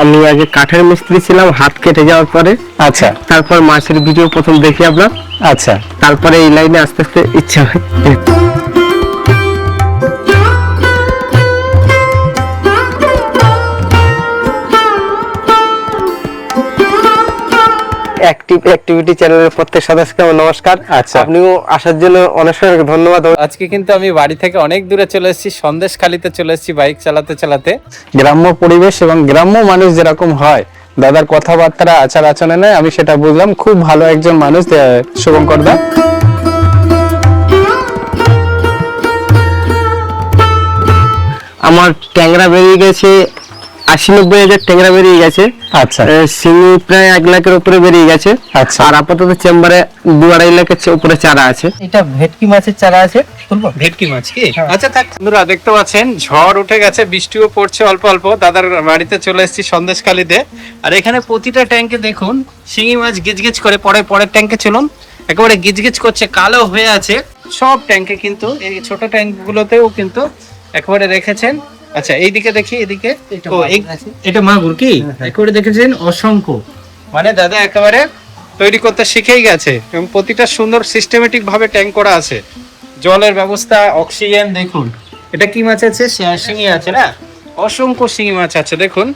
আমি আগে কাঠের মিস্ত্রি ছিলাম, হাত কেটে যাওয়ার পরে। আচ্ছা তারপর মাছের ভিডিও প্রথম দেখি আপনার, আচ্ছা। তারপরে এই লাইনে আস্তে আস্তে ইচ্ছা হয়। অ্যাক্টিভিটি চ্যানেলের প্রত্যেক সদস্যকে আমার নমস্কার। আচ্ছা। আপনিও আসার জন্য অনেক অনেক ধন্যবাদ। আজকে কিন্তু আমি বাড়ি থেকে অনেক দূরে চলে এসেছি, সন্দেশখালীতে চলে এসেছি বাইক চালাতে চালাতে। গ্রাম্য পরিবেশ এবং গ্রাম্য মানুষ যেরকম হয়, দাদার কথাবার্তা আচার আচরণে আমি সেটা বুঝলাম। খুব ভালো একজন মানুষ শুভঙ্কর দা। আমার ট্যাংরা বেরিয়ে গেছে ৮০-৯০ হাজার ট্যাংরা বেরিয়ে গেছে। আচ্ছা। শিঙি প্রায় ১ লাখের উপরে বেরিয়ে গেছে। আচ্ছা। আর আপাতত চেম্বারে ২-২.৫ লাখের উপরে চারা আছে। এটা ভেটকি মাছের চারা আছে। ভেটকি মাছ কি? আচ্ছা থাক। বন্ধুরা দেখতে পাচ্ছেন ঝড় উঠে গেছে, বৃষ্টিও পড়ছে অল্প অল্প। দাদার বাড়িতে চলে এসেছি সন্দেশখালীতে। আর এখানে প্রতিটা ট্যাঙ্কে দেখুন শিঙি মাছ গিজগিজ করে। পরের ট্যাঙ্কে চলুন, একেবারে গিজগিজ করছে, কালো হয়ে আছে সব ট্যাঙ্কে। কিন্তু এই ছোট ট্যাঙ্ক গুলোতেও কিন্তু একেবারে রেখেছেন। আচ্ছা এইদিকে দেখি, এদিকে এটা মাগুর কি একেবারে দেখেছেন অসংখ্য। মানে দাদা একেবারে তৈরি করতে শিখেই গেছে এবং প্রতিটা সুন্দর সিস্টেমেটিক ভাবে ট্যাঙ্ক করা আছে। জলের ব্যবস্থা, অক্সিজেন। দেখুন এটা কি মাছ আছে? শিঙি আছে না, অসংখ্য শিঙি মাছ আছে দেখুন।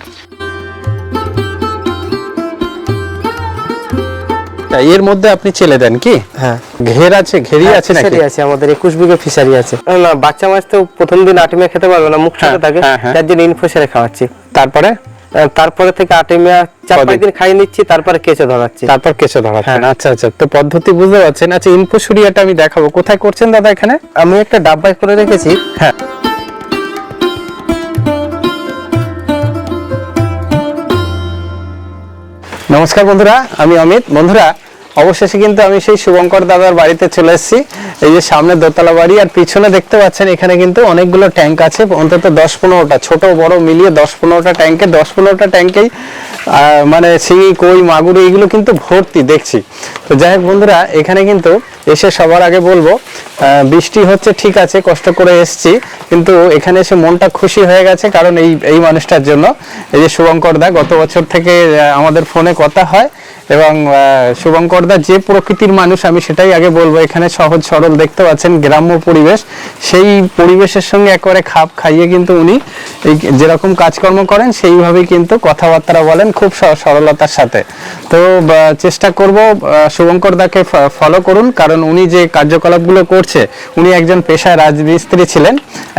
এর মধ্যে আপনি চেলে দেন কি? হ্যাঁ, ঘের আছে, ঘেরি আছে নাকি? ফিশারি আছে, আমাদের ২১ বিঘা ফিশারি আছে। না, বাচ্চা মাছ তো প্রথম দিন আটিমিয়া খেতে পারবে না, মুখ ছোট থাকে, তার জন্য ইনফোসারে খাওয়াচ্ছি। তারপরে থেকে আটিমিয়া ৪-৫ দিন খাইয়ে নিচ্ছি, তারপরে কেঁচো ধরাচ্ছি। তারপর কেঁচো ধরাচ্ছেন। আচ্ছা আচ্ছা, তো পদ্ধতি বুঝতে পারছেন। আচ্ছা ইনফোসুরিয়াটা আমি দেখাবো। কোথায় করছেন দাদা? এখানে আমি একটা ডাব্বায় করে রেখেছি। হ্যাঁ। নমস্কার বন্ধুরা, আমি অমিত। বন্ধুরা অবশেষে কিন্তু আমি সেই শুভঙ্কর দাদার বাড়িতে চলে এসেছি। এই যে সামনে দোতলা বাড়ি, আর পিছনে দেখতে পাচ্ছেন এখানে কিন্তু অনেকগুলো ট্যাঙ্ক আছে, অন্তত ১০-১৫টা, ছোট বড় মিলিয়ে ১০-১৫টা ট্যাঙ্কে, ১০-১৫টা ট্যাঙ্কেই মানে শিঙি, কই, মাগুর এইগুলো কিন্তু ভর্তি দেখছি। তো যাই হোক বন্ধুরা, এখানে কিন্তু এসে সবার আগে বলবো বৃষ্টি হচ্ছে ঠিক আছে, কষ্ট করে এসছি, কিন্তু এখানে এসে মনটা খুশি হয়ে গেছে। কারণ এই মানুষটার জন্য, এই যে শুভঙ্কর দা, গত বছর থেকে আমাদের ফোনে কথা হয় এবং শুভঙ্কর দা যে প্রকৃতির মানুষ, আমি সেটাই আগে বলবো। এখানে সহজ সরল দেখতে পাচ্ছেন গ্রাম্য পরিবেশ, সেই পরিবেশের সঙ্গে একেবারে খাপ খাইয়ে কিন্তু উনি এই যেরকম কাজকর্ম করেন সেইভাবেই কিন্তু কথাবার্তা বলেন খুব সরলতার সাথে। তো চেষ্টা করব শুভঙ্কর দাকে ফলো করুন, কারণ উনি যে কার্যকলাপগুলো করছে, উনি একজন পেশায় রাজমিস্ত্রি ছিলেন,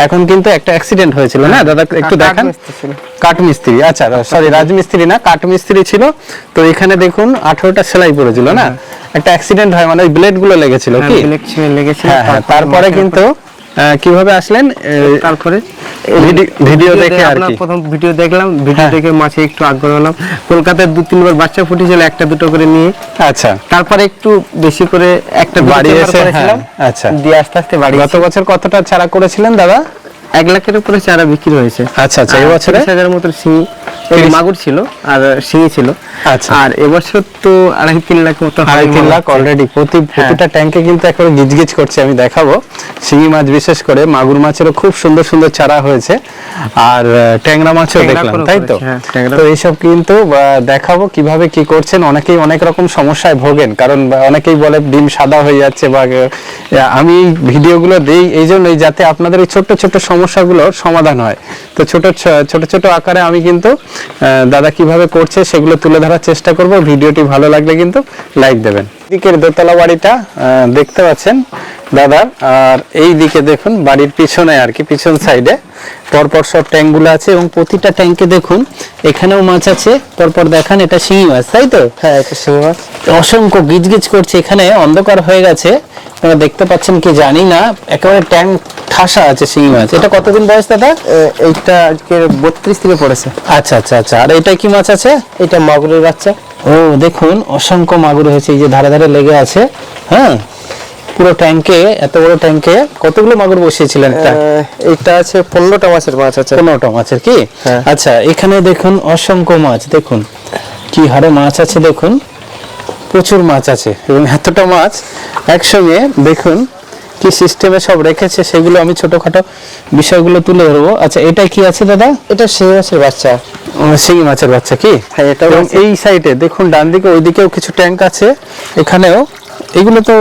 এখন কিন্তু একটা অ্যাক্সিডেন্ট হয়েছিল না দাদা, একটু দেখান। কাঠমিস্ত্রি, আচ্ছা সরি রাজমিস্ত্রি না, কাঠমিস্ত্রি ছিল। তো এখানে দেখুন 18টা সেলাই পড়েছিল না, একটা অ্যাক্সিডেন্ট হয়, মানে ওই ব্লেড গুলো লেগেছিল কি? হ্যাঁ, তারপরে কিন্তু কিভাবে আসলেন? তারপরে ভিডিও দেখে আর কি, প্রথম ভিডিও দেখলাম, ভিডিও দেখে মাছে একটু আগ্রহ হলাম। কলকাতায় 2-3 বার বাচ্চা ফুটেছিল, একটা দুটো করে নিয়ে। আচ্ছা, তারপরে একটু বেশি করে একটা বাড়ি এসে, আচ্ছা দিয়ে আস্তে আস্তে বাড়ি। গত বছর কতটা চারা করেছিলেন দাদা? ১ লাখের উপরে চারা বিক্রি হয়েছে। আচ্ছা আচ্ছা, এই বছরে ৩০,০০০ মতো শিঙি, মাগুর ছিল আর শিঙি ছিল। আচ্ছা, আর এবছর তো ২.৫-৩ লাখ মতো। ৩.৫ লাখ অলরেডি। প্রতিটা ট্যাঙ্কে কিন্তু একেবারে গিজগিজ করছে। আমি দেখাবো শিঙি মাছ, বিশেষ করে মাগুর মাছেরও খুব সুন্দর সুন্দর চারা হয়েছে, আর ট্যাংরা মাছও দেখলাম, তাই তো? তো এইসব কিন্তু দেখাবো কিভাবে কি করছেন। অনেকেই অনেক রকম সমস্যায় ভোগেন, কারণ অনেকেই বলে ডিম সাদা হয়ে যাচ্ছে, বা আমি ভিডিওগুলো দিই এই জন্যই যাতে আপনাদের এই ছোট্ট ছোট্ট সমস্যাগুলোর সমাধান হয়। তো ছোট ছোট আকারে আমি কিন্তু দাদা কিভাবে করছে সেগুলো তুলে ধরার চেষ্টা করব। ভিডিওটি ভালো লাগলে কিন্তু লাইক দেবেন। দিকের দোতলা বাড়িটা দেখতে পাচ্ছেন দাদার, আর এই দিকে দেখুন বাড়ির পিছনে আর কি, পিছন সাইডে পরপর সব ট্যাঙ্কগুলো আছে, এবং প্রতিটা ট্যাঙ্কে দেখুন এখানেও মাছ আছে। পরপর দেখান, এটা শিঙি মাছ, তাই তো? হ্যাঁ, এটা শিঙি মাছ। অসংখ্য গিজগিজ করছে। এখানে অন্ধকার হয়ে গেছে, আপনারা দেখতে পাচ্ছেন কি জানি না, একেবারে ট্যাঙ্ক ঠাসা আছে শিঙি মাছ। এটা কতদিন বয়স দাদা? এইটা আজকে 32 থেকে পড়েছে। আচ্ছা আচ্ছা আচ্ছা। আর এটা কি মাছ আছে? এটা মাগুরের বাচ্চা। ও দেখুন অসংখ্য মাগুর হয়েছে, এই যে ধারে ধারে লেগে আছে। হ্যাঁ, পুরো ট্যাঙ্কে, এত বড় ট্যাঙ্কে কতগুলো মাগুর বসিয়েছিলেন? এটা আছে 15টা মাছের মাছ আছে। 15টা মাছের কি? আচ্ছা, এখানে দেখুন অসংখ্য মাছ, দেখুন কি হারে মাছ আছে, দেখুন প্রচুর মাছ আছে। এবং এতটা মাছ একসঙ্গে দেখুন কি সিস্টেমে সব রেখেছে সেগুলো আমি ছোটখাটো বিষয়গুলো তুলে ধরবো। আচ্ছা এটা কি আছে দাদা? এটা শিঙি মাছের বাচ্চা। শিঙি মাছের বাচ্চা কি? হ্যাঁ, এটা এবং এই সাইডে দেখুন ডান দিকে ওইদিকেও কিছু ট্যাঙ্ক আছে, এখানেও। এগুলো তো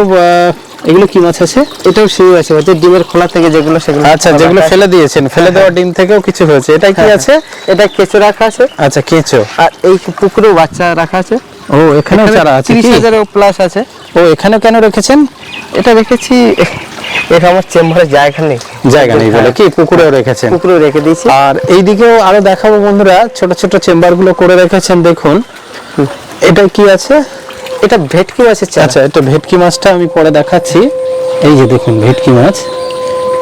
এগুলো কি মাছ আছে? এটাও শিঙি মাছের বাচ্চা, ডিমের খোলা থেকে যেগুলো সেগুলো। আচ্ছা, যেগুলো ফেলে দিয়েছেন, ফেলে দেওয়া ডিম থেকেও কিছু হয়েছে। এটা কি আছে? এটা কেঁচো রাখা আছে। আচ্ছা, কেঁচো। আর এই পুকুরেও বাচ্চা রাখা আছে। ও, এখানেও চারা আছে? 30,000 প্লাস আছে। ও, এখানে কেন রেখেছেন? এটা রেখেছি, এটা আমার চেম্বারে জায়গা নেই বলে কি পুকুরেও রেখেছেন? পুকুরেও রেখে দিয়েছি। আর এইদিকেও আরো দেখাবো বন্ধুরা, ছোট ছোট চেম্বার গুলো করে রেখেছেন। দেখুন এটা কি আছে? এটা ভেটকি মাছের চারা। আচ্ছা, এটা ভেটকি মাছটা আমি পরে দেখাচ্ছি। এই যে দেখুন ভেটকি মাছ,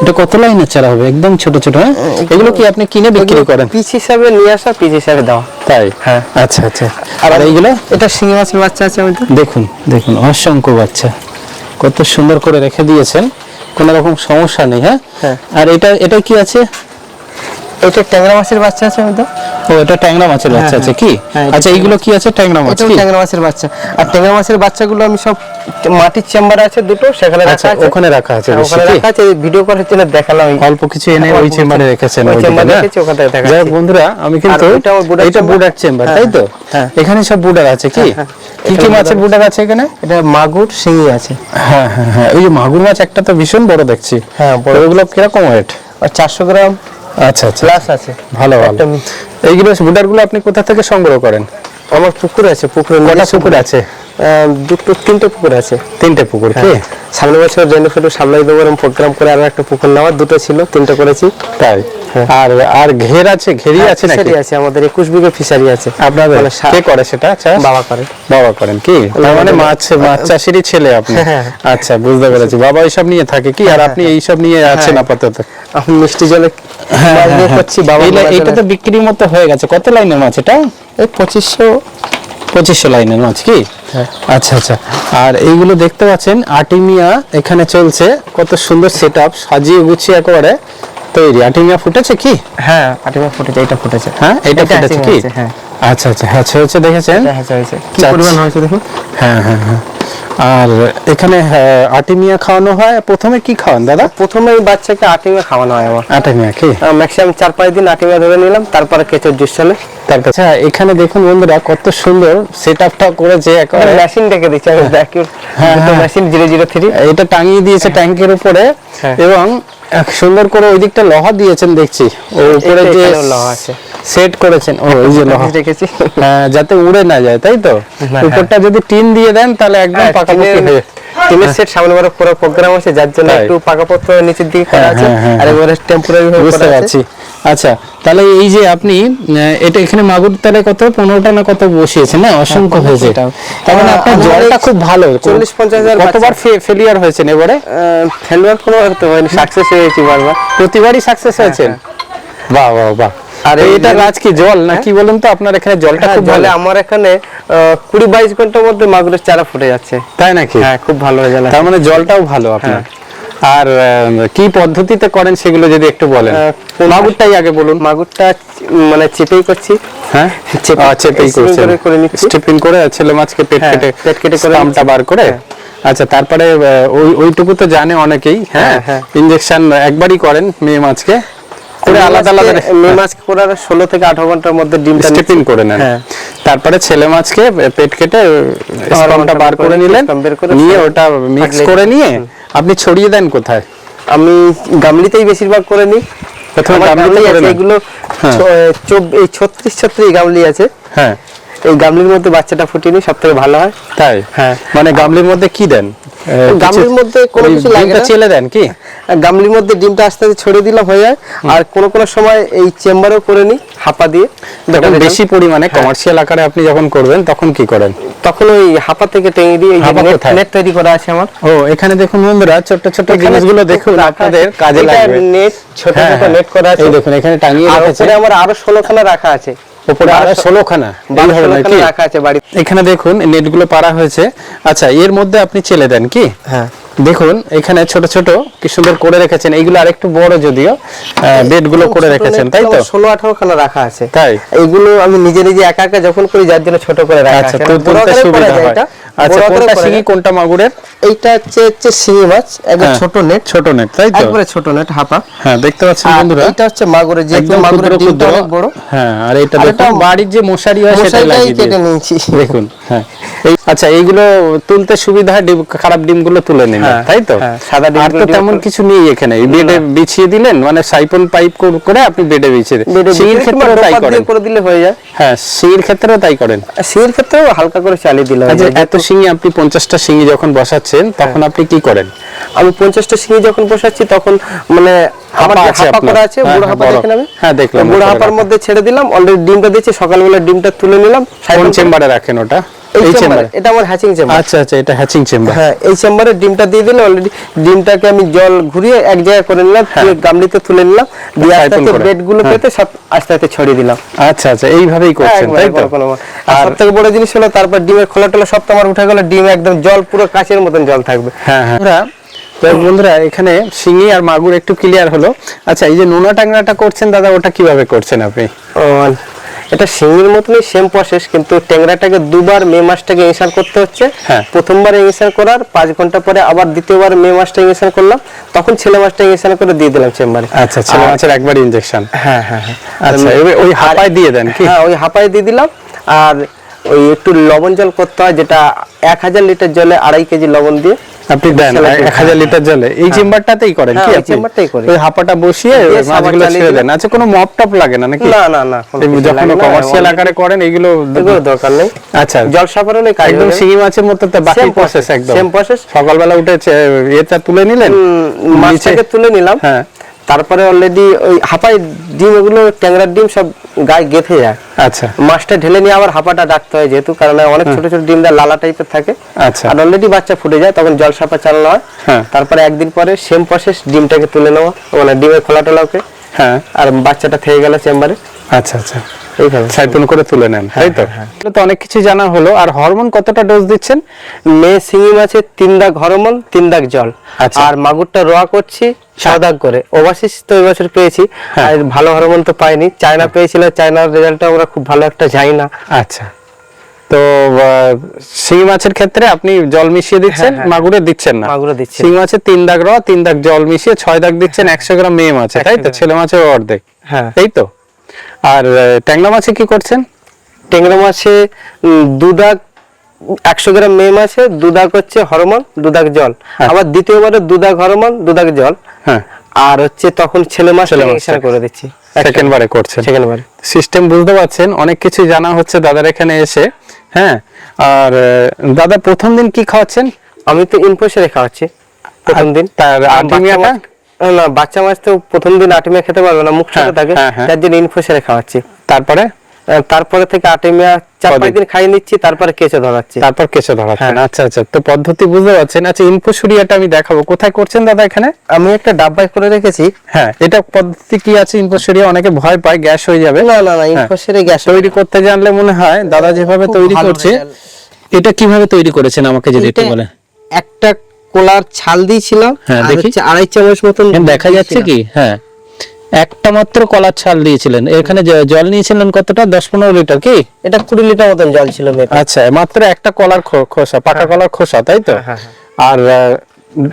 এটা কত লাইনের চারা হবে? একদম ছোট ছোট। হ্যাঁ, এগুলো কি আপনি কিনে বিক্রি করেন? পিস হিসাবে নিয়ে আসা, পিস হিসাবে দেওয়া। তাই? হ্যাঁ। আচ্ছা আচ্ছা। আর এইগুলো? এটা শিঙি মাছের বাচ্চা আছে। দেখুন দেখুন অসংখ্য বাচ্চা, কত সুন্দর করে রেখে দিয়েছেন, কোনো রকম সমস্যা নেই। হ্যাঁ। আর এটা কি আছে? এটা ট্যাংরা মাছের বাচ্চা আছে। ও, এটা ট্যাংরা মাছের বাচ্চা আছে কি? আচ্ছা, এইগুলো কি আছে? ট্যাংরা মাছ। এটাও ট্যাংরা মাছের বাচ্চা। আর ট্যাংরা মাছের বাচ্চাগুলো আমি সব মাটির চেম্বারে আছে দুটো, সেখানে রাখা আছে। ওখানে রাখা আছে? ওখানে রাখা আছে, ভিডিও করার জন্য দেখালাম। অল্প কিছু এনে ওই চেম্বারে রেখেছেন? ওই চেম্বারে রেখেছি, ওখানে দেখাচ্ছি। যাই হোক বন্ধুরা, আমি কিন্তু এটা বুডার চেম্বার, তাই তো? এখানে সব বুডার আছে কি? কি কি মাছের বুডার আছে এখানে? এটা মাগুর, শিঙি আছে। হ্যাঁ হ্যাঁ হ্যাঁ, ওই যে মাগুর মাছ একটা তো ভীষণ বড় দেখছি। হ্যাঁ, বড়। ওগুলো কিরকম ওয়েট? 400 গ্রাম আচ্ছা আচ্ছা, প্লাস আছে। ভালো ভালো। এইগুলো বুডারগুলো আপনি কোথা থেকে সংগ্রহ করেন? আমার পুকুর আছে। পুকুরে কটা পুকুর আছে? তিনটে পুকুর আছে। তিনটে পুকুর কি? সামনে বছর রেনুফেটু সামলাই দেবো প্রোগ্রাম করে আরো একটা পুকুর নেওয়া, দুটো ছিল, তিনটে করেছি। তাই? আর আর ঘের আছে? ঘেরি আছে নাকি? ফিশারি আছে, আমাদের 21 বিঘা ফিশারি আছে। আপনাদের কে করে সেটা? আচ্ছা, বাবা করে। বাবা করেন কি? তার মানে মাছ চাষিরই ছেলে আপনি? আচ্ছা, বুঝতে পেরেছি। বাবা এইসব নিয়ে থাকে কি, আর আপনি এইসব নিয়ে আছেন আপাতত? আমি মিষ্টি জলে করছি। বাবা এটা তো বিক্রির মতো হয়ে গেছে। কত লাইনের মাছ এটা? এই 2500 লাইনের মাছ কি? আচ্ছা আচ্ছা। আর এইগুলো দেখতে পাচ্ছেন আর্টিমিয়া এখানে চলছে, কত সুন্দর সেটআপ, সাজিয়ে গুছিয়ে একেবারে তৈরি। আর্টিমিয়া ফুটেছে কি? হ্যাঁ, আর্টিমিয়া ফুটেছে। এটা ফুটেছে। হ্যাঁ, এটা ফুটেছে কি? হ্যাঁ। আচ্ছা আচ্ছা, হ্যাঁ হয়েছে, দেখেছেন? হ্যাঁ, হয়েছে। কি পরিমাণ হয়েছে দেখুন। হ্যাঁ হ্যাঁ হ্যাঁ। আর এখানে আর্টিমিয়া খাওয়ানো হয়। প্রথমে কি খাওয়ান দাদা? প্রথমে এই বাচ্চাকে আর্টিমিয়া খাওয়ানো হয় আমার। আর্টিমিয়া কি? ম্যাক্সিমাম 4-5 দিন আর্টিমিয়া ধরে নিলাম, তারপরে কেঁচোর জুস চলে তার কাছে। এখানে দেখুন বন্ধুরা, কত সুন্দর সেটআপটা করেছে একেবারে। মেশিন রেখে দিচ্ছে, আমি দেখি। হ্যাঁ, মেশিন 003 এটা টাঙিয়ে দিয়েছে ট্যাঙ্কের উপরে, এবং সুন্দর করে ওই দিকটা লোহা দিয়েছেন দেখছি। ওর উপরে যে লোহা আছে সেট করেছেন, ও এই যে লোহা রেখেছি, যাতে উড়ে না যায়, তাই তো? উপরটা যদি টিন দিয়ে দেন তাহলে একদম পাকাপাকি হয়ে। টিনের সেট সামনে বড় পুরো প্রোগ্রাম আছে, যার জন্য একটু পাকাপোক্ত নিচের দিকে করা আছে, আর এবারে টেম্পোরারি ভাবে বুঝতে পারছি। আচ্ছা, তাহলে এই যে আপনি এটা এখানে মাগুর তালে কত 15টা না কত বসিয়েছেন? না, অসংখ্য হয়েছে। তার মানে আপনার জলটা খুব ভালো। 40-50 হাজার। কতবার ফেলিয়ার হয়েছেন এবারে? ফেলিয়ার কোনো হতে হয়নি, সাকসেস হয়েছি বারবার। প্রতিবারই সাকসেস হয়েছেন? বাহ বাহ বাহ। আর এটা রাজ কি জল না কি বলুন তো? আপনার এখানে জলটা খুব ভালো। আমার এখানে 20-22 ঘন্টার মধ্যে মাগুরের চারা ফুটে যাচ্ছে। তাই নাকি? হ্যাঁ, খুব ভালো হয়ে যায়। তার মানে জলটাও ভালো আপনার। আর কি পদ্ধতিতে করেন সেগুলো যদি একটু বলেন। মাগুরটাই আগে বলুন। মাগুরটা মানে চেপেই করছি। হ্যাঁ, চেপেই করছেন, স্টিপিং করে ছেলে মাছকে পেট কেটে স্টামটা বার করে। আচ্ছা, তারপরে ওইটুকু তো জানে অনেকেই। হ্যাঁ, ইনজেকশন একবারই করেন মেয়ে মাছকে করে, আলাদা আলাদা। মেয়ে মাছকে করার 16 থেকে 18 ঘন্টার মধ্যে ডিমটা স্টিপিং করে নেন। তারপরে ছেলে মাছকে পেট কেটে স্পামটা বার করে নিলেন, নিয়ে ওটা মিক্স করে নিয়ে আপনি ছড়িয়ে দেন কোথায়? আমি গামলিতেই বেশিরভাগ করে নিই। প্রথমে গামলি আছে, এগুলো এই 36 গামলি আছে। হ্যাঁ, এই গামলির মধ্যে বাচ্চাটা ফুটিয়ে নিই, সবথেকে ভালো হয়। তাই? হ্যাঁ। মানে গামলির মধ্যে কি দেন? গামলির মধ্যে কোনো কিছু লাগে না, চেলে দেন কি? গামলির মধ্যে ডিমটা আস্তে আস্তে ছড়িয়ে দিলাম, হয়ে যায়। আর কোন সময় এই চেম্বারেও করে নিই হাপা দিয়ে। যখন বেশি পরিমাণে কমার্শিয়াল আকারে আপনি যখন করবেন তখন কি করেন? তখন ওই হাপা থেকে টেনে দিয়ে নেট তৈরি করা আছে আমার। ও, এখানে দেখুন বন্ধুরা, ছোট ছোট জিনিসগুলো দেখুন, আপনাদের কাজে লাগবে। নেট, ছোট ছোট নেট করা আছে। এই দেখুন, এখানে টাঙিয়ে রেখেছে। আর আমার আরো 16 খানা রাখা আছে। উপরে আরো 16খানা রাখা আছে বাড়ি। এখানে দেখুন নেটগুলো পারা হয়েছে। আচ্ছা, এর মধ্যে আপনি চেলে দেন কি? হ্যাঁ, দেখুন এখানে ছোট ছোট কি সুন্দর করে রেখেছেন। এইগুলো আরেকটু বড়, যদিও বেডগুলো করে রেখেছেন, তাই তো? 16-18 খানা রাখা আছে। তাই? এইগুলো আমি নিজে নিজে একা একা যখন করি, যার জন্য ছোট করে রাখা আছে। তুলতে সুবিধা হয়। আচ্ছা, বড় আকারে কোনটা করা শিঙি যায়। কোনটা মাগুরের? এইটা হচ্ছে শিঙি মাছ, একদম হ্যাঁ, ছোট নেট, ছোট নেট, তাই তো? একবারে ছোট নেট হাপা। হ্যাঁ, দেখতে পাচ্ছেন আর বন্ধুরা, এইটা হচ্ছে মাগুরের, যেহেতু একদম মাগুরের ক্ষুদ্র ডিমটা ক্ষুদ্র। অনেক বড়। হ্যাঁ, আর এটা আর দেখুন এটা বাড়ির যে মশারি হয় সেটাই মশারিটাই লাগিয়ে কেটে দিয়েছে। নিয়েছি। দেখুন, হ্যাঁ, আচ্ছা, এইগুলো তুলতে সুবিধা হয়, খারাপ ডিমগুলো তুলে নিলেন, হ্যাঁ, তাই তো? হ্যাঁ, সাদা আর তো ডিমগুলো তেমন ডিম কিছু নেই এখানে, বেডে বিছিয়ে দিলেন, মানে সাইফন পাইপ করে আপনি বেডে বিছিয়ে দেন। বেডে শিঙির ক্ষেত্রেও তাই করেন? করে দিলে হয়ে যায়। হ্যাঁ, শিঙির ক্ষেত্রেও তাই করেন? শিঙির ক্ষেত্রেও হালকা করে চালিয়ে দিলে হয়ে আচ্ছা, যায়। এত শিঙি আপনি 50টা শিঙি যখন বসাচ্ছেন তখন আপনি কি করেন? আমি 50টা শিঙি যখন বসাচ্ছি তখন মানে আমার হাপা যে আছে হাপা আপনার? করা আছে, হ্যাঁ, বুড়ো হ্যাঁ, হাপা বড়। দেখেন আমি। হ্যাঁ, দেখলাম, বুড়ো উপরে হাপার রাখা। মধ্যে ছেড়ে দিলাম, অলরেডি ডিমটা দিচ্ছি, সকালবেলা ডিমটা তুলে নিলাম। কোন চেম্বারে রাখেন ওটা? এই চেম্বারে, চেম্বারে? এটা আমার হ্যাচিং চেম্বার। আচ্ছা, আচ্ছা, এটা হ্যাচিং চেম্বার। হ্যাঁ, এই চেম্বারে ডিমটা দিয়ে দিলে অলরেডি ডিমটাকে আমি জল ঘুরিয়ে এক জায়গায় করে নিলাম, দিয়ে গামলিতে তুলে নিলাম, দিয়ে আস্তে সাইফন আস্তে করে। বেডগুলো পেতে সব আস্তে আস্তে ছড়িয়ে দিলাম। আচ্ছা, আচ্ছা, এইভাবেই করছেন, তাই তো? আর সবথেকে বড় জিনিস হলো তারপর ডিমের খোলা টোলা সব তো আমার উঠে গেল, ডিম একদম জল পুরো কাচের মতন জল থাকবে। হ্যাঁ, হ্যাঁ। তো বন্ধুরা, এখানে শিঙি আর মাগুর একটু ক্লিয়ার হলো। আচ্ছা, এই যে নোনা টাংরাটা করছেন দাদা, ওটা কিভাবে করছেন আপনি? ও, এটা শিঙির মতনই সেম প্রসেস, কিন্তু ট্যাংরাটাকে দুবার মে মাসটাকে ইনসার করতে হচ্ছে। হ্যাঁ। প্রথমবার ইনসার করার 5 ঘন্টা পরে আবার দ্বিতীয়বার মে মাসটা ইনসার করলাম, তখন ছেলে মাছটা ইনসার করে দিয়ে দিলাম চেম্বারে। আচ্ছা, ছেলে মাছের একবার ইনজেকশন। হ্যাঁ, হ্যাঁ, হ্যাঁ। আচ্ছা, ওই হাপায় দিয়ে দেন কি? হ্যাঁ, ওই হাঁপায় দিয়ে দিলাম। আর ওই একটু লবণ জল করতে হয়, যেটা 1000 লিটার জলে 2.5 কেজি লবণ দিয়ে আপনি দেন 1000 লিটার জলে। এই চেম্বারটাতেই করেন কি হ্যাঁ, ওই আপনি? চেম্বারটাই করি। ওই হাপাটা বসিয়ে দিয়ে সাবান মাছগুলো চালিয়ে ছেড়ে দিলাম। দেন। আচ্ছা, কোনো মপ টপ লাগে না নাকি? না, না, না, কোনো কিছু যখন লাগে না, কমার্শিয়াল আকারে করেন এগুলো এগুলো দরকার নেই। আচ্ছা, জল সাফারণে কাজ একদম হবে। শিঙি মাছের মতো তো বাকি Same প্রসেস process, একদম। same process। সকালবেলা উঠে এটা তুলে নিলেন, মাছটাকে তুলে নিলাম। হ্যাঁ, তারপরে অলরেডি ওই হাঁপাই ডিম, ওগুলো ট্যাংরার ডিম সব গায়ে গেঁথে যায়। আচ্ছা, মাছটা ঢেলে নিয়ে আবার হাঁপাটা ডাকতে হয়, যেহেতু কারণ অনেক ছোট ছোট ডিমটা লালা টাইপের থাকে। আচ্ছা, আর অলরেডি বাচ্চা ফুটে যায়, তখন জল সাপা চালানো হয়। হ্যাঁ। তারপরে একদিন পরে সেম প্রসেস, ডিমটাকে তুলে নেওয়া, মানে ডিমের খোলা টোলাকে, হ্যাঁ, আর বাচ্চাটা থেকে গেল চেম্বারে। আচ্ছা, আচ্ছা, এইভাবে সাইফন করে তুলে নেন, তাই তো? এগুলো তো অনেক কিছু জানা হলো। আর হরমোন কতটা ডোজ দিচ্ছেন? মেয়ে শিঙি মাছে 3 দাগ হরমোন, 3 দাগ জল। আচ্ছা। আর মাগুরটা রোয়া করছি 6 দাগ করে। ওভারসিস তো এই বছর পেয়েছি, হ্যাঁ। আর ভালো হরমোন তো পাইনি। চায়না পেয়েছিল, চায়নার রেজাল্টটা আমরা খুব ভালো একটা যাই না। আচ্ছা, তো শিঙি মাছের ক্ষেত্রে আপনি জল মিশিয়ে দিচ্ছেন, হ্যাঁ, হ্যাঁ। মাগুরে দিচ্ছেন না? মাগুরে দিচ্ছি। শিঙি মাছের 3 দাগ র, 3 দাগ জল মিশিয়ে 6 দাগ দিচ্ছেন 100 গ্রাম মেয়ে মাছে, তাই তো? 100 ছেলে মাছের অর্ধেক, হ্যাঁ। তাই তো? আর ট্যাংরা মাছে কি করছেন? ট্যাংরা মাছে 2 দাগ 100 গ্রাম মেয়ে মাছে 2 দাগ হচ্ছে হরমোন, 2 দাগ জল। আবার দ্বিতীয়বারে 2 দাগ হরমোন, 2 দাগ জল। হ্যাঁ, আর হচ্ছে তখন ছেলে মাছ মাছটাকে করে দিচ্ছি সেকেন্ড বারে করছেন। সেকেন্ড বারে। সিস্টেম বুঝতে পারছেন, অনেক কিছু জানা হচ্ছে দাদার এখানে এসে। হ্যাঁ, আর দাদা প্রথম দিন কি খাওয়াচ্ছেন? আমি তো ইনফোসেরে খাওয়াচ্ছি প্রথম দিন। তার আর্টিমিয়াটা? না, বাচ্চা মাছ তো প্রথম দিন আর্টিমিয়া খেতে পারবে না, মুখ ছোট থাকে, হ্যাঁ, হ্যাঁ। তার জন্য ইনফোসেরে খাওয়াচ্ছি। তারপরে থেকে আর্টিমিয়া 4-5 দিন খাইয়ে নিচ্ছি, তারপরে কেঁচো ধরাচ্ছি। তারপর কেঁচো ধরাচ্ছেন। হ্যাঁ। আচ্ছা, আচ্ছা, তো পদ্ধতি বুঝতে পারছেন। আচ্ছা, ইনফোসুরিয়াটা আমি দেখাবো, কোথায় করছেন দাদা এখানে? আমি একটা ডাব্বায় করে রেখেছি। হ্যাঁ, এটা পদ্ধতি কি আছে? ইনফোসুরিয়া অনেকে ভয় পায়, গ্যাস হয়ে যাবে। না, না, না, ইনফোসেরে গ্যাস তৈরি করতে জানলে মনে হয় দাদা যেভাবে খুব তৈরি ভালো করছে। result। এটা কিভাবে তৈরি করেছেন আমাকে যদি একটু বলেন। একটা কোলার ছাল দিয়েছিলাম, হ্যাঁ, আর দেখি। হচ্ছে 2.5 চামচ মতন দেখা যাচ্ছে কি? হ্যাঁ, একটা মাত্র কলার ছাল দিয়েছিলেন। এখানে জল নিয়েছিলেন কতটা? 10-15 লিটার কি? এটা 20 লিটার মতন জল ছিল মেপে। আচ্ছা, মাত্র একটা কলার খোসা, পাকা কলার খোসা, তাই তো? হ্যাঁ, আর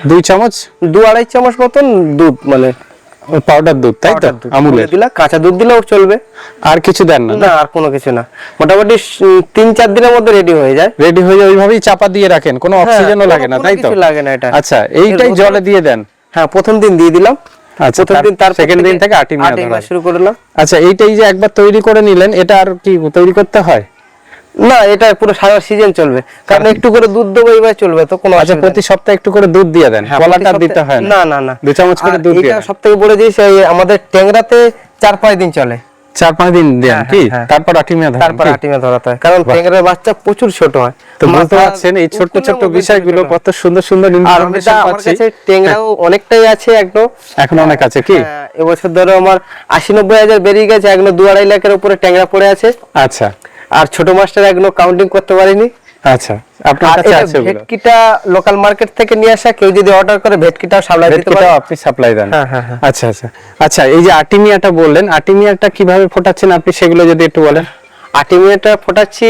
2 চামচ 2-2.5 চামচ মতন দুধ, মানে পাউডার দুধ, তাই তো? আমুলের। দিলা, কাঁচা দুধ দিলেও চলবে। আর কিছু দেন না? না, আর কোনো কিছু না। মোটামুটি 3-4 দিনের মধ্যে রেডি হয়ে যায়। রেডি হয়ে যায়, ওইভাবেই চাপা দিয়ে রাখেন, কোনো অক্সিজেনও লাগে না, তাই তো? কিছু লাগে না এটা। আচ্ছা, এইটাই জলে দিয়ে দেন? হ্যাঁ, প্রথম দিন দিয়ে দিলাম। আচ্ছা, প্রথম দিন, তার সেকেন্ড দিন থেকে আর্টিমিয়া শুরু করলাম। আচ্ছা, এইটাই যে একবার তৈরি করে নিলেন, এটা আর কি তৈরি করতে হয় না? এটা পুরো সারা সিজন চলবে, কারণ একটু করে দুধ দেবো, এইবার চলবে তো কোনো। আচ্ছা, প্রতি সপ্তাহে একটু করে দুধ দিয়ে দেন? কলাটা দিতে হয় না? না, না, 2 চামচ করে দুধ দিয়ে এটা সবথেকে বড় জিনিস, আমাদের ট্যাংরাতে 4-5 দিন চলে। 4-5 দিন দেন কি? হ্যাঁ। তারপর আর্টিমিয়া ধরেন? তারপর আর্টিমিয়া ধরাতে হয়, কারণ ট্যাংরার বাচ্চা প্রচুর ছোট হয়। তো বুঝতে পারছেন এই ছোট্ট ছোট্ট বিষয়গুলো কত সুন্দর সুন্দর আর ইনফরমেশন আমার পাচ্ছি। কাছে ট্যাংরাও অনেকটাই আছে একদম। এখন অনেক আছে কি? এবছর ধরো আমার 80-90 হাজার বেরিয়ে গেছে, এখনো 2-2.5 লাখের উপরে ট্যাংরা পড়ে আছে। আচ্ছা, আর ছোট মাছটার এখনো কাউন্টিং করতে পারিনি। আচ্ছা, আপনার আর কাছে এটা আছে ওগুলো? ভেটকিটা লোকাল মার্কেট থেকে নিয়ে আসা, কেউ যদি অর্ডার করে ভেটকিটাও সাপ্লাই দিতে পারে। ভেটকিটাও আপনি সাপ্লাই দেন? হ্যাঁ, হ্যাঁ, হ্যাঁ। আচ্ছা, আচ্ছা, আচ্ছা, এই যে আর্টিমিয়াটা বললেন, আর্টিমিয়াটা কিভাবে ফোটাচ্ছেন আপনি সেগুলো যদি একটু বলেন। আর্টিমিয়াটা ফোটাচ্ছি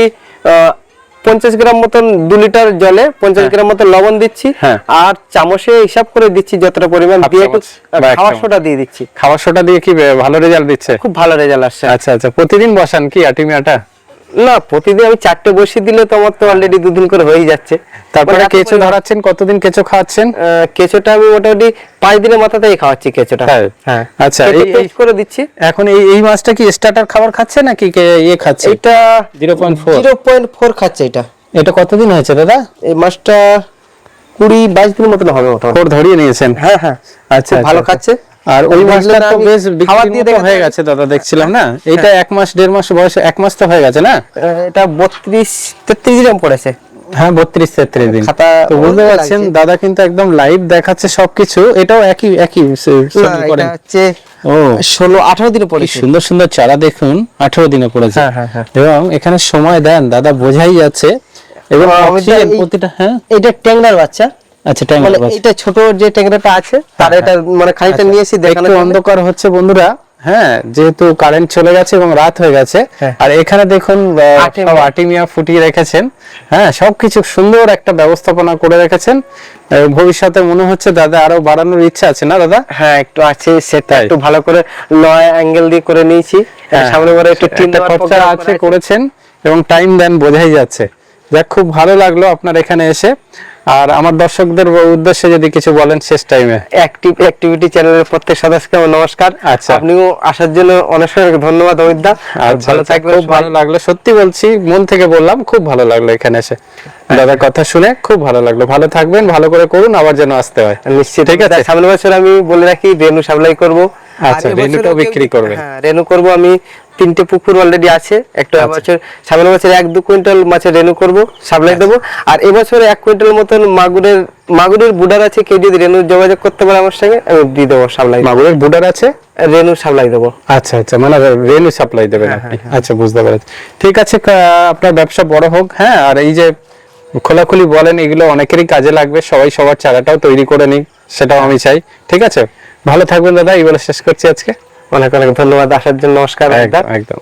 50 গ্রাম মতন 2 লিটার জলে 50 গ্রাম মতন লবণ দিচ্ছি, হ্যাঁ। আর চামচে হিসাব করে দিচ্ছি যতটা পরিমাণ হাফ দিয়ে একটু চামচ বা এক খাওয়ার চামচ। সোডা দিয়ে দিচ্ছি। খাবার সোডা দিয়ে কি ভালো রেজাল্ট দিচ্ছে? খুব ভালো রেজাল্ট আসছে। আচ্ছা আচ্ছা, প্রতিদিন বসান কি আর্টিমিয়াটা? না, প্রতিদিন আমি 4টে বসিয়ে দিলে তো আমার তো অলরেডি 2 দিন করে হয়ে যাচ্ছে। তারপরে মানে এত কেঁচো পরিমাণ- ধরাচ্ছেন, কতদিন কেঁচো খাওয়াচ্ছেন? কেঁচোটা আমি মোটামুটি 5 দিনের মাথাতেই খাওয়াচ্ছি কেঁচোটা। তাই? হ্যাঁ, আচ্ছা, কেটে এই paste করে দিচ্ছি। এখন এই মাছটা কি স্টার্টার খাবার খাচ্ছে নাকি ইয়ে খাচ্ছে? এটা 0.4 0.4 খাচ্ছে এটা। এটা কতদিন হয়েছে দাদা? এই মাছটা 20-22 দিনের মতন হবে মোটামুটি। খোর ধরিয়ে নিয়েছেন? হ্যাঁ হ্যাঁ, আচ্ছা, ভালো আচ্ছা। খাচ্ছে। আর ওই দেখলেন মাছটা তো আমি বেশ খাবার বিক্রির দিয়ে মতো দেখাতে হয়ে পারি। গেছে দাদা, দেখছিলাম না? এটা 1 মাস 1.5 মাস বয়স, 1 মাস তো হয়ে গেছে না? এটা 32-33 গ্রাম পড়েছে। হ্যাঁ, 32-33 দিন। খাতা তো বুঝতে ওরকম পারছেন লাগছে। দাদা কিন্তু একদম লাইভ দেখাচ্ছে সবকিছু। এটাও একই না, শ্রেণী এটা করেন? হচ্ছে ও 16-18 দিনে কি পড়েছে। সুন্দর সুন্দর চারা দেখুন, 18 দিনে পড়েছে। হ্যাঁ, হ্যাঁ, হ্যাঁ। এবং এখানে সময় দেন দাদা, বোঝাই যাচ্ছে। এবং আমি তো অক্সিজেন এই- প্রতিটা, হ্যাঁ এটা ট্যাংরার বাচ্চা, আচ্ছা, ট্যাঙ্ক মানে এটা ছোট যে ট্যাংরাটা আছে তার এটা মানে খানিকটা নিয়েছি দেখানোর একটু জন্য। অন্ধকার হচ্ছে বন্ধুরা, হ্যাঁ, যেহেতু কারেন্ট চলে গেছে এবং রাত হয়ে গেছে। হ্যাঁ। আর এখানে দেখুন আর্টেমিয়া। সব আর্টিমিয়া ফুটিয়ে রেখেছেন। হ্যাঁ, সবকিছু সুন্দর একটা ব্যবস্থাপনা করে রেখেছেন। ভবিষ্যতে মনে হচ্ছে দাদা আরো বাড়ানোর ইচ্ছা আছে না দাদা? হ্যাঁ, একটু আছে, সেটা তাই? একটু ভালো করে লয় অ্যাঙ্গেল দিয়ে করে নিয়েছি। হ্যাঁ, সামনে করে একটু টিন একটা খরচা আছে করেছেন এবং টাইম দেন, বোঝাই যাচ্ছে। যাক, খুব ভালো লাগলো আপনার এখানে এসে। আর আমার দর্শকদের উদ্দেশ্যে যদি কিছু বলেন শেষ টাইমে। অ্যাক্টিভিটি চ্যানেলের প্রত্যেক সদস্যকে আমার নমস্কার। আচ্ছা। আপনিও আসার জন্য অনেক অনেক ধন্যবাদ অমিতদা। আচ্ছা, ভালো আচ্ছা, থাকবেন খুব ভালো লাগলো, সত্যি বলছি, মন থেকে বললাম, খুব ভালো লাগলো এখানে এসে। দাদার কথা শুনে খুব ভালো লাগলো। ভালো থাকবেন, ভালো করে করুন, আবার যেন আসতে হয়। নিশ্চিত, ঠিক আছে। সামনের বছর আমি বলে রাখি রেনু সাপ্লাই করব। আচ্ছা, রেনুটাও বিক্রি করবেন? হ্যাঁ, রেনু করব আমি। 3টে পুকুর অলরেডি আছে। একটা আচ্ছা। বছর সামনের বছর 1-2 কুইন্টাল মাছের রেনু করব, সাপ্লাই দেবো। আর এবছরে 1 কুইন্টাল মতন মাগুরের বুডার আছে। কেউ যদি রেনু যোগাযোগ করতে পারে আমার সঙ্গে, আমি দিয়ে দেবো সাপ্লাই। মাগুরের বুডার আছে? রেনু সাপ্লাই দেবো। আচ্ছা আচ্ছা, মানে রেনু সাপ্লাই দেবেন আপনি? আচ্ছা, বুঝতে পেরেছি। ঠিক আছে, আপনার ব্যবসা বড় হোক। হ্যাঁ, আর এই যে খোলাখুলি বলেন, এগুলো অনেকেরই কাজে লাগবে। সবাই সবার চারাটাও তৈরি করে নিক, সেটাও আমি চাই। ঠিক আছে, ভালো থাকবেন দাদা। এই বলে শেষ করছি আজকে। অনেক অনেক ধন্যবাদ আসার জন্য। নমস্কার। একদম একদম।